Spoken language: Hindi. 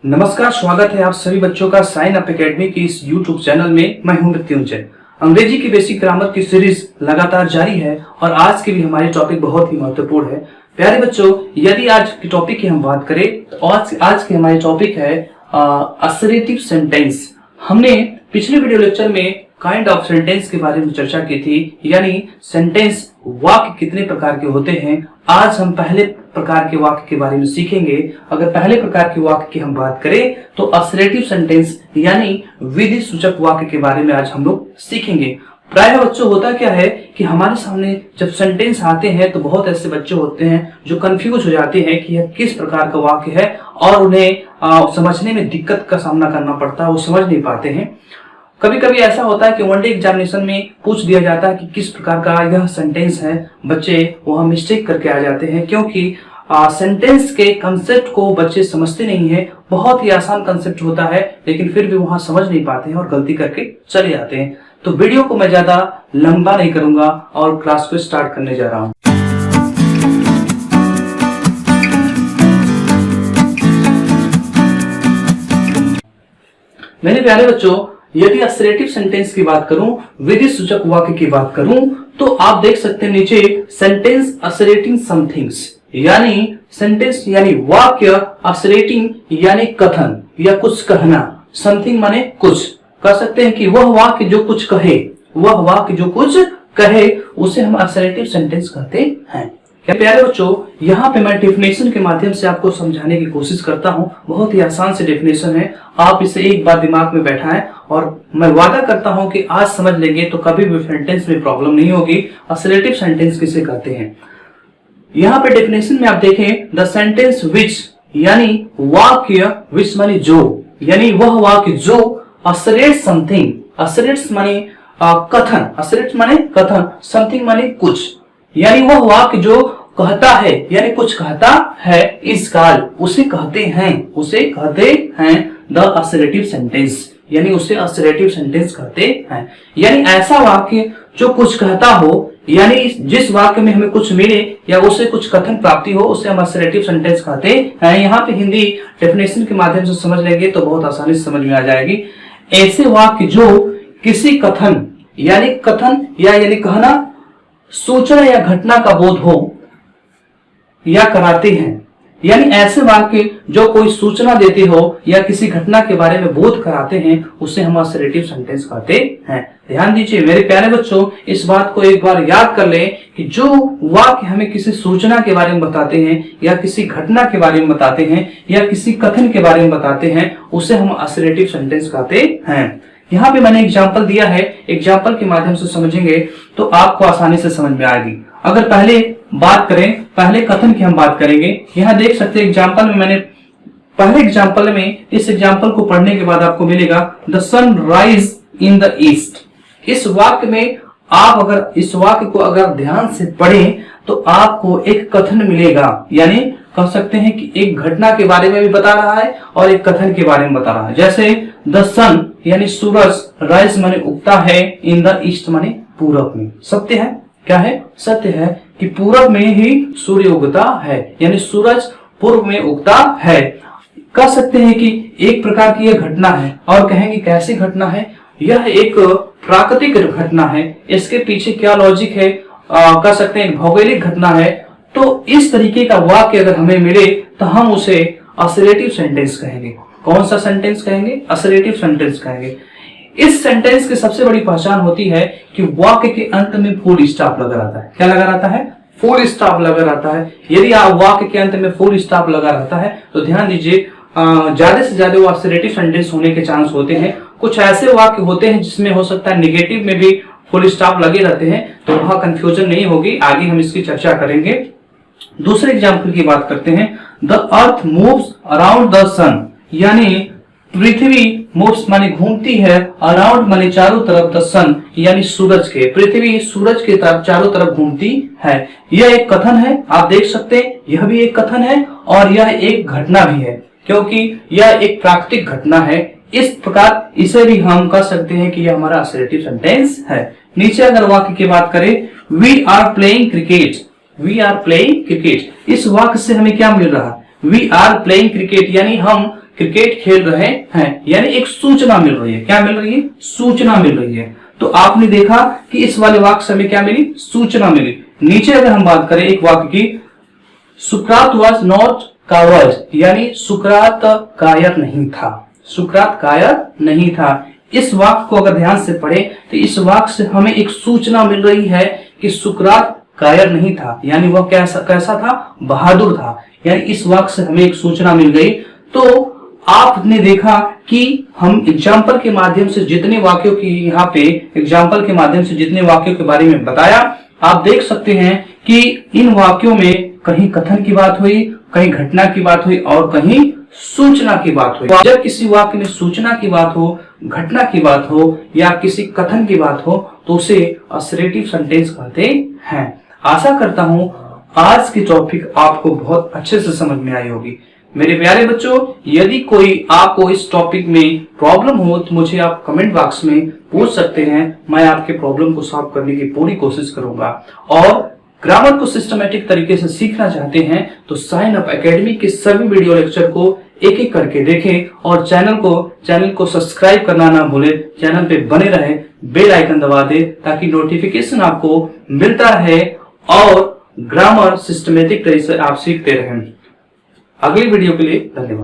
नमस्कार, स्वागत है आप सभी बच्चों का साइन अप एकेडमी की इस यूट्यूब चैनल में। मैं हूं मृत्युंजय। अंग्रेजी की बेसिक ग्रामर की सीरीज लगातार जारी है और आज की भी हमारी टॉपिक बहुत ही महत्वपूर्ण है। प्यारे बच्चों, यदि आज की टॉपिक की हम बात करें तो आज की हमारी टॉपिक है असर्टिव सेंटेंस। हमने पिछले वीडियो लेक्चर में काइंड ऑफ सेंटेंस के बारे में चर्चा की थी, यानी सेंटेंस वाक्य कितने प्रकार के होते हैं। आज हम पहले प्रकार के वाक्य के बारे में सीखेंगे। अगर पहले प्रकार के वाक्य की हम बात करें तो असर्टिव सेंटेंस यानी विधि सूचक वाक्य के बारे में आज हम लोग सीखेंगे। प्राय बच्चों होता क्या है कि हमारे सामने जब सेंटेंस आते हैं तो बहुत ऐसे बच्चे होते हैं जो कंफ्यूज हो जाते हैं कि यह किस प्रकार का वाक्य है और उन्हें समझने में दिक्कत का सामना करना पड़ता है, वो समझ नहीं पाते हैं। कभी कभी ऐसा होता है कि वनडे एग्जामिनेशन में पूछ दिया जाता है कि किस प्रकार का यह सेंटेंस है, बच्चे वहां मिस्टेक करके आ जाते हैं क्योंकि सेंटेंस के कंसेप्ट को बच्चे समझते नहीं है। बहुत ही आसान कंसेप्ट होता है लेकिन फिर भी वहां समझ नहीं पाते हैं और गलती करके चले जाते हैं। तो वीडियो को मैं ज्यादा लंबा नहीं करूंगा और क्लास को स्टार्ट करने जा रहा हूं। मेरे प्यारे बच्चों, यदि असर्टिव सेंटेंस की बात करूं, विधि सूचक वाक्य की बात करूं, तो आप देख सकते हैं नीचे सेंटेंस असर्टिंग समथिंग्स, यानी सेंटेंस यानी वाक्य, असर्टिंग यानी कथन या कुछ कहना, समथिंग माने कुछ। कह सकते हैं कि वह वाक्य जो कुछ कहे, वह वाक्य जो कुछ कहे उसे हम असर्टिव सेंटेंस कहते हैं। क्या प्यारे बच्चों, यहाँ पे मैं डेफिनेशन के माध्यम से आपको समझाने की कोशिश करता हूँ। बहुत ही आसान से डेफिनेशन है, आप इसे एक बार दिमाग में बैठाएं और मैं वादा करता हूँ कि आज समझ लेंगे तो कभी भी सेंटेंस में प्रॉब्लम नहीं होगी। असर्टिव सेंटेंस किसे कहते हैं, यहाँ पे डेफिनेशन में आप देखें, द सेंटेंस विच यानी वाक्य, विच माने जो, यानी वह वाक्य जो असर्ट्स समथिंग, असर्ट्स माने कथन, असर्ट्स माने कथन, समथिंग माने कुछ, यानी वह वाक्य जो कहता है यानी कुछ कहता है इस काल, उसे कहते हैं द असर्टिव सेंटेंस, यानी उसे असर्टिव सेंटेंस कहते हैं। यानी ऐसा वाक्य जो कुछ कहता हो, यानी जिस वाक्य में हमें कुछ मिले या उसे कुछ कथन प्राप्ति हो, उसे हम असर्टिव सेंटेंस कहते हैं। यहाँ पे हिंदी डेफिनेशन के माध्यम से समझ लेंगे तो बहुत आसानी से समझ में आ जाएगी। ऐसे वाक्य जो किसी कथन यानी कहना, सूचना या घटना का बोध हो या कराते हैं, यानी ऐसे वाक्य जो कोई सूचना देते हो या किसी घटना के बारे में बोध कराते हैं उसे हम असर्टिव सेंटेंस कहते हैं। ध्यान दीजिए मेरे प्यारे बच्चों, इस बात को एक बार याद कर लें कि जो वाक्य हमें किसी सूचना के बारे में बताते हैं या किसी घटना के बारे में बताते हैं या किसी कथन के बारे में बताते हैं उसे हम असर्टिव सेंटेंस कहते हैं। यहाँ पे मैंने एग्जाम्पल दिया है, एग्जाम्पल के माध्यम से समझेंगे तो आपको आसानी से समझ में आएगी। अगर पहले बात करें, पहले कथन की हम बात करेंगे। यहाँ देख सकते हैं एग्जाम्पल में मैंने पहले एग्जाम्पल में, इस एग्जाम्पल को पढ़ने के बाद आपको मिलेगा the sun rise in the east. इस वाक्य में आप अगर इस वाक्य को अगर ध्यान से पढ़ें तो आपको एक कथन मिलेगा, यानी कह सकते हैं कि एक घटना के बारे में भी बता रहा है और एक कथन के बारे में बता रहा है। जैसे द सन यानी सूरज, राइज माने उगता है, इन द ईस्ट माने पूरब में। सत्य है, क्या है? सत्य है कि पूरब में ही सूर्य उगता है, यानी सूरज पूर्व में उगता है। कह सकते हैं कि एक प्रकार की यह घटना है और कहेंगे कैसी घटना है, यह एक प्राकृतिक घटना है, इसके पीछे क्या लॉजिक है, कह सकते हैं भौगोलिक घटना है। तो इस तरीके का वाक्य अगर हमें मिले तो हम उसे असर्टिव सेंटेंस कहेंगे। कौन सा सेंटेंस कहेंगे? असर्टिव सेंटेंस कहेंगे। इस सेंटेंस की सबसे बड़ी पहचान होती है कि वाक्य के अंत में फुल स्टॉप लगा रहता है। क्या लगा रहता है? फुल स्टॉप लगा रहता है। यदि आप वाक्य के अंत में फुल स्टॉप लगा रहता है तो ध्यान दीजिए ज्यादा से ज्यादा वो असर्टिव सेंटेंस होने के चांस होते हैं। कुछ ऐसे वाक्य होते हैं जिसमें हो सकता है नेगेटिव में भी फुल स्टॉप लगे रहते हैं, तो वहां कंफ्यूजन नहीं होगी, आगे हम इसकी चर्चा करेंगे। दूसरे एग्जाम्पल की बात करते हैं, the earth moves around the sun, यानी पृथ्वी मूव्स माने घूमती है, अराउंड माने चारों तरफ, द सन यानी सूरज के, पृथ्वी सूरज के तरफ चारों तरफ घूमती है। यह एक कथन है, आप देख सकते हैं यह भी एक कथन है और यह एक घटना भी है क्योंकि यह एक प्राकृतिक घटना है। इस प्रकार इसे भी हम कह सकते हैं कि यह हमारा असर्टिव सेंटेंस है। नीचे अगर वाक्य की बात करें, we are playing cricket, we are playing cricket, इस वाक्य से हमें क्या मिल रहा है? वी आर प्लेइंग क्रिकेट, यानी हम क्रिकेट खेल रहे हैं, यानी एक सूचना मिल रही है। क्या मिल रही है? सूचना मिल रही है। तो आपने देखा कि इस वाले वाक्य से हमें क्या मिली? सूचना मिली। नीचे अगर हम बात करें एक वाक्य की, सुकरात वॉज नॉट कावर्ड, यानी सुकरात कायर नहीं था। सुकरात कायर नहीं था। इस वाक्य को अगर ध्यान से पढ़े तो इस वाक्य से हमें एक सूचना मिल रही है कि सुकरात कायर नहीं था, यानी वह कैसा था? बहादुर था। यानी इस वाक्य से हमें एक सूचना मिल गई। तो आपने देखा कि हम एग्जाम्पल के माध्यम से जितने वाक्यों की यहाँ पे एग्जाम्पल के माध्यम से जितने वाक्यों के बारे में बताया, आप देख सकते हैं कि इन वाक्यों में कहीं कथन की बात हुई, कहीं घटना की बात हुई और कहीं सूचना की बात हुई। जब किसी वाक्य में सूचना की बात हो, घटना की बात हो या किसी कथन की बात हो तो उसे असर्टिव सेंटेंस कहते हैं। आशा करता हूं आज की टॉपिक आपको बहुत अच्छे से समझ में आई होगी। मेरे प्यारे बच्चों, यदि कोई आपको इस टॉपिक में प्रॉब्लम हो तो मुझे आप कमेंट बॉक्स में पूछ सकते हैं। मैं आपके प्रॉब्लम को सॉल्व करने की पूरी कोशिश करूंगा। और ग्रामर को सिस्टमेटिक तरीके से सीखना चाहते हैं तो साइन अप एकेडमी के सभी वीडियो लेक्चर को एक एक करके देखें और चैनल को सब्सक्राइब करना ना भूलें। चैनल पे बने रहे, बेल आइकन दबा दे ताकि नोटिफिकेशन आपको मिलता रहे और ग्रामर सिस्टमेटिक तरीके से आप सीखते रहें। अगली वीडियो के लिए धन्यवाद।